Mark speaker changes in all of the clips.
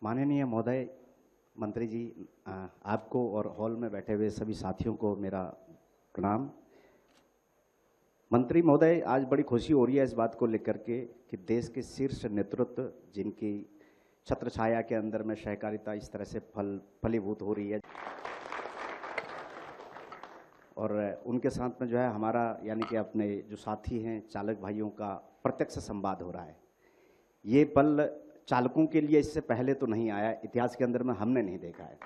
Speaker 1: माननीय महोदय, मंत्री जी, आपको और हॉल में बैठे हुए सभी साथियों को मेरा प्रणाम। मंत्री महोदय, आज बड़ी खुशी हो रही है इस बात को लेकर के कि देश के शीर्ष नेतृत्व जिनकी छत्र छाया के अंदर में सहकारिता इस तरह से फलीभूत हो रही है और उनके साथ में जो है हमारा यानी कि अपने जो साथी हैं चालक भाइयों का प्रत्यक्ष संवाद हो रहा है। ये पल चालकों के लिए इससे पहले तो नहीं आया, इतिहास के अंदर में हमने नहीं देखा है।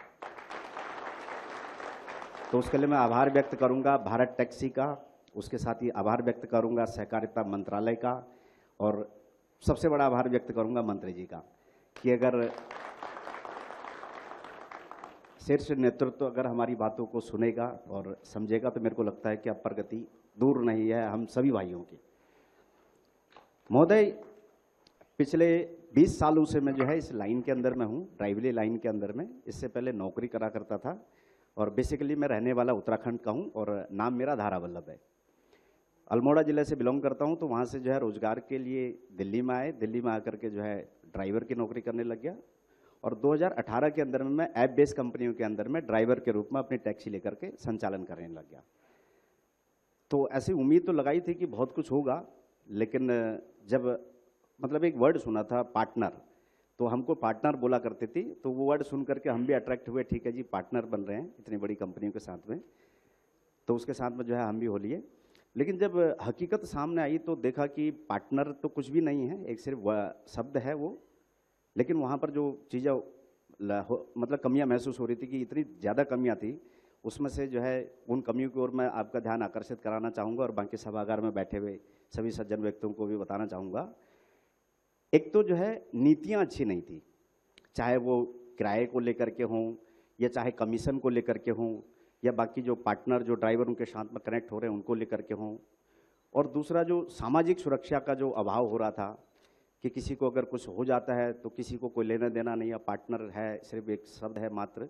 Speaker 1: तो उसके लिए मैं आभार व्यक्त करूंगा भारत टैक्सी का, उसके साथ ही आभार व्यक्त करूंगा सहकारिता मंत्रालय का और सबसे बड़ा आभार व्यक्त करूंगा मंत्री जी का कि अगर शीर्ष नेतृत्व अगर हमारी बातों को सुनेगा और समझेगा तो मेरे को लगता है कि अब प्रगति दूर नहीं है हम सभी भाइयों की। महोदय, पिछले 20 सालों से मैं जो है इस लाइन के अंदर में हूँ, ड्राइवरी लाइन के अंदर में। इससे पहले नौकरी करा करता था और बेसिकली मैं रहने वाला उत्तराखंड का हूँ और नाम मेरा धारा वल्लभ है। अल्मोड़ा जिले से बिलोंग करता हूँ, तो वहाँ से जो है रोजगार के लिए दिल्ली में आए। दिल्ली में आकर के जो है ड्राइवर की नौकरी करने लग गया और 2018 के अंदर में मैं ऐप बेस्ड कंपनियों के अंदर में ड्राइवर के रूप में अपनी टैक्सी लेकर के संचालन करने लग गया। तो ऐसी उम्मीद तो लगाई थी कि बहुत कुछ होगा, लेकिन जब मतलब एक वर्ड सुना था पार्टनर, तो हमको पार्टनर बोला करते थी, तो वो वर्ड सुन करके हम भी अट्रैक्ट हुए, ठीक है जी पार्टनर बन रहे हैं इतनी बड़ी कंपनियों के साथ में, तो उसके साथ में जो है हम भी हो लिए। लेकिन जब हकीकत सामने आई तो देखा कि पार्टनर तो कुछ भी नहीं है, एक सिर्फ शब्द है वो। लेकिन वहाँ पर जो चीज़ें मतलब कमियाँ महसूस हो रही थी कि इतनी ज़्यादा कमियाँ थी, उसमें से जो है उन कमियों की ओर मैं आपका ध्यान आकर्षित कराना चाहूँगा और बाकी सभागार में बैठे हुए सभी सज्जन व्यक्तियों को भी बताना चाहूँगा। एक तो जो है नीतियाँ अच्छी नहीं थी, चाहे वो किराए को लेकर के हों या चाहे कमीशन को लेकर के हों या बाकी जो पार्टनर जो ड्राइवर उनके साथ में कनेक्ट हो रहे हैं उनको लेकर के हों। और दूसरा जो सामाजिक सुरक्षा का जो अभाव हो रहा था कि किसी को अगर कुछ हो जाता है तो किसी को कोई लेना देना नहीं है, पार्टनर है सिर्फ एक शब्द है मात्र।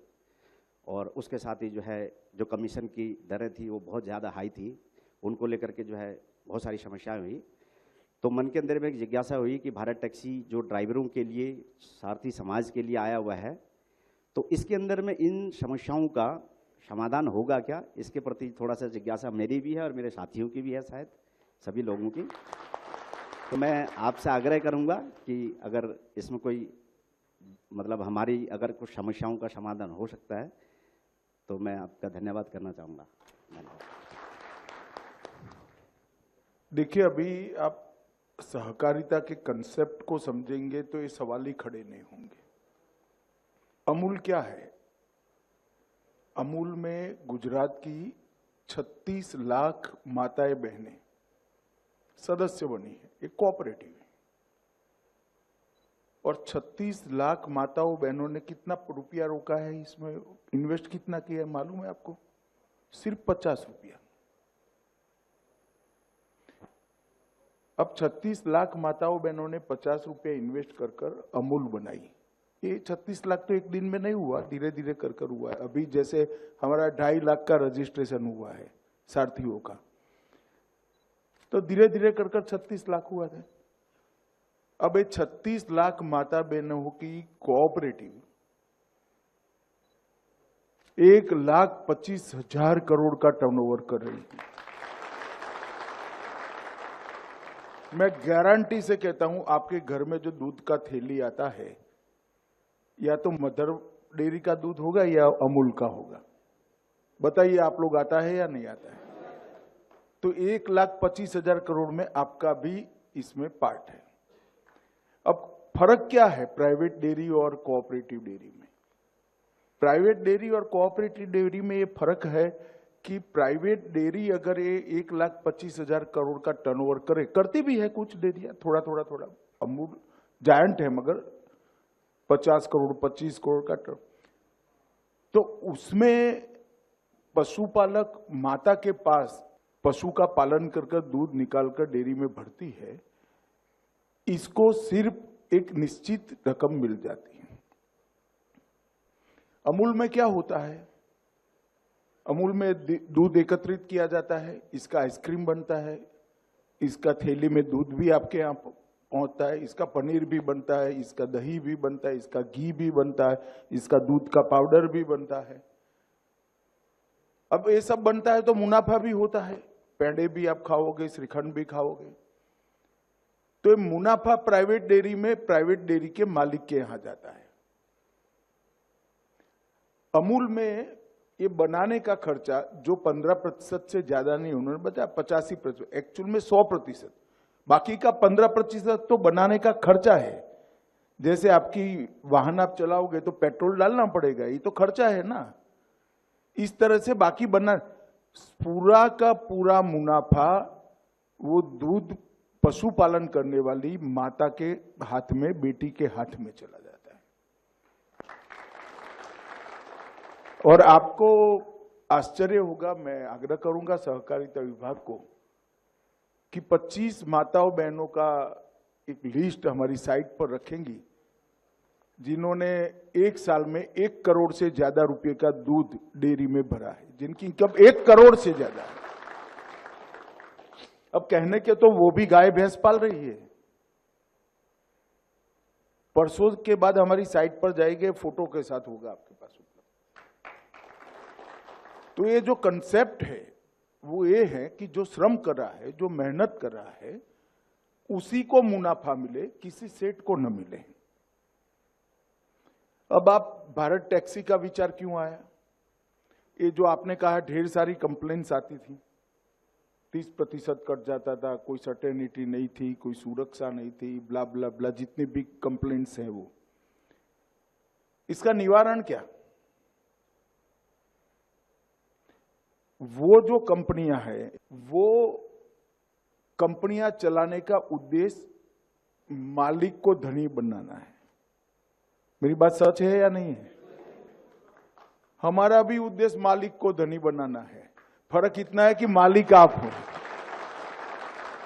Speaker 1: और उसके साथ ही जो है जो कमीशन की दरें थी वो बहुत ज़्यादा हाई थी, उनको लेकर के जो है बहुत सारी समस्याएं हुई। तो मन के अंदर में एक जिज्ञासा हुई कि भारत टैक्सी जो ड्राइवरों के लिए सारथी समाज के लिए आया हुआ है, तो इसके अंदर में इन समस्याओं का समाधान होगा क्या, इसके प्रति थोड़ा सा जिज्ञासा मेरी भी है और मेरे साथियों की भी है, शायद सभी लोगों की। तो मैं आपसे आग्रह करूंगा कि अगर इसमें कोई मतलब हमारी अगर कुछ समस्याओं का समाधान हो सकता है तो मैं आपका धन्यवाद करना चाहूँगा। धन्यवाद।
Speaker 2: देखिए, अभी आप सहकारिता के कंसेप्ट को समझेंगे तो ये सवाल ही खड़े नहीं होंगे। अमूल क्या है? अमूल में गुजरात की 36 लाख माताएं बहनें सदस्य बनी है, एक कोऑपरेटिव है। और 36 लाख माताओं बहनों ने कितना रुपया रोका है, इसमें इन्वेस्ट कितना किया है मालूम है आपको? सिर्फ 50 रुपया। अब 36 लाख माताओं बहनों ने 50 रुपया इन्वेस्ट कर कर अमूल बनाई। ये 36 लाख तो एक दिन में नहीं हुआ, धीरे धीरे कर कर हुआ है। अभी जैसे हमारा 2.5 लाख का रजिस्ट्रेशन हुआ है सारथियों का, तो धीरे धीरे कर कर 36 लाख हुआ था। अब ये 36 लाख माता बहनों की कोऑपरेटिव 1,25,000 करोड़ का टर्नओवर कर रही थी। मैं गारंटी से कहता हूं, आपके घर में जो दूध का थैली आता है या तो मदर डेयरी का दूध होगा या अमूल का होगा। बताइए आप लोग, आता है या नहीं आता है? तो 1,25,000 करोड़ में आपका भी इसमें पार्ट है। अब फर्क क्या है प्राइवेट डेयरी और कोऑपरेटिव डेयरी में? प्राइवेट डेयरी और कोऑपरेटिव डेयरी में ये फर्क है कि प्राइवेट डेयरी अगर ये 1,25,000 करोड़ का टर्नओवर करे, करती भी है कुछ डेयरियां थोड़ा थोड़ा थोड़ा, अमूल जायंट है मगर 50 करोड़ 25 करोड़ का टर्न, तो उसमें पशुपालक माता के पास पशु का पालन कर दूध निकालकर डेयरी में भरती है, इसको सिर्फ एक निश्चित रकम मिल जाती है। अमूल में क्या होता है? अमूल में दूध एकत्रित किया जाता है, इसका आइसक्रीम बनता है, इसका थैली में दूध भी आपके यहाँ होता है, इसका पनीर भी बनता है, इसका दही भी बनता है, इसका घी भी बनता है, इसका दूध का पाउडर भी बनता है। अब ये सब बनता है तो मुनाफा भी होता है, पेड़े भी आप खाओगे, श्रीखंड भी खाओगे। तो ये मुनाफा प्राइवेट डेयरी में प्राइवेट डेयरी के मालिक के यहां जाता है। अमूल में ये बनाने का खर्चा जो 15% से ज्यादा नहीं, उन्होंने बताया 85%, एक्चुअल में 100%, बाकी का 15% तो बनाने का खर्चा है। जैसे आपकी वाहन आप चलाओगे तो पेट्रोल डालना पड़ेगा, ये तो खर्चा है ना। इस तरह से बाकी बना पूरा का पूरा मुनाफा वो दूध पशुपालन करने वाली माता के हाथ में, बेटी के हाथ में चला जाता है। और आपको आश्चर्य होगा, मैं आग्रह करूंगा सहकारिता विभाग को कि 25 माताओं बहनों का एक लिस्ट हमारी साइट पर रखेंगी जिन्होंने एक साल में 1 करोड़ से ज्यादा रुपए का दूध डेयरी में भरा है, जिनकी इनकम 1 करोड़ से ज्यादा है। अब कहने के तो वो भी गाय भैंस पाल रही है। परसों के बाद हमारी साइट पर जाएंगे, फोटो के साथ होगा आपके पास उपलब्ध। तो ये जो कंसेप्ट है वो ये है कि जो श्रम कर रहा है, जो मेहनत कर रहा है, उसी को मुनाफा मिले, किसी सेठ को न मिले। अब आप भारत टैक्सी का विचार क्यों आया? ये जो आपने कहा ढेर सारी कंप्लेंट्स आती थी, 30% कट जाता था, कोई सर्टेनिटी नहीं थी, कोई सुरक्षा नहीं थी, ब्ला ब्ला ब्ला, जितनी भी कंप्लेंट्स हैं वो, इसका निवारण क्या? वो जो कंपनियां हैं, वो कंपनियां चलाने का उद्देश्य मालिक को धनी बनाना है। मेरी बात सच है या नहीं है? हमारा भी उद्देश्य मालिक को धनी बनाना है। फर्क इतना है कि मालिक आप हो।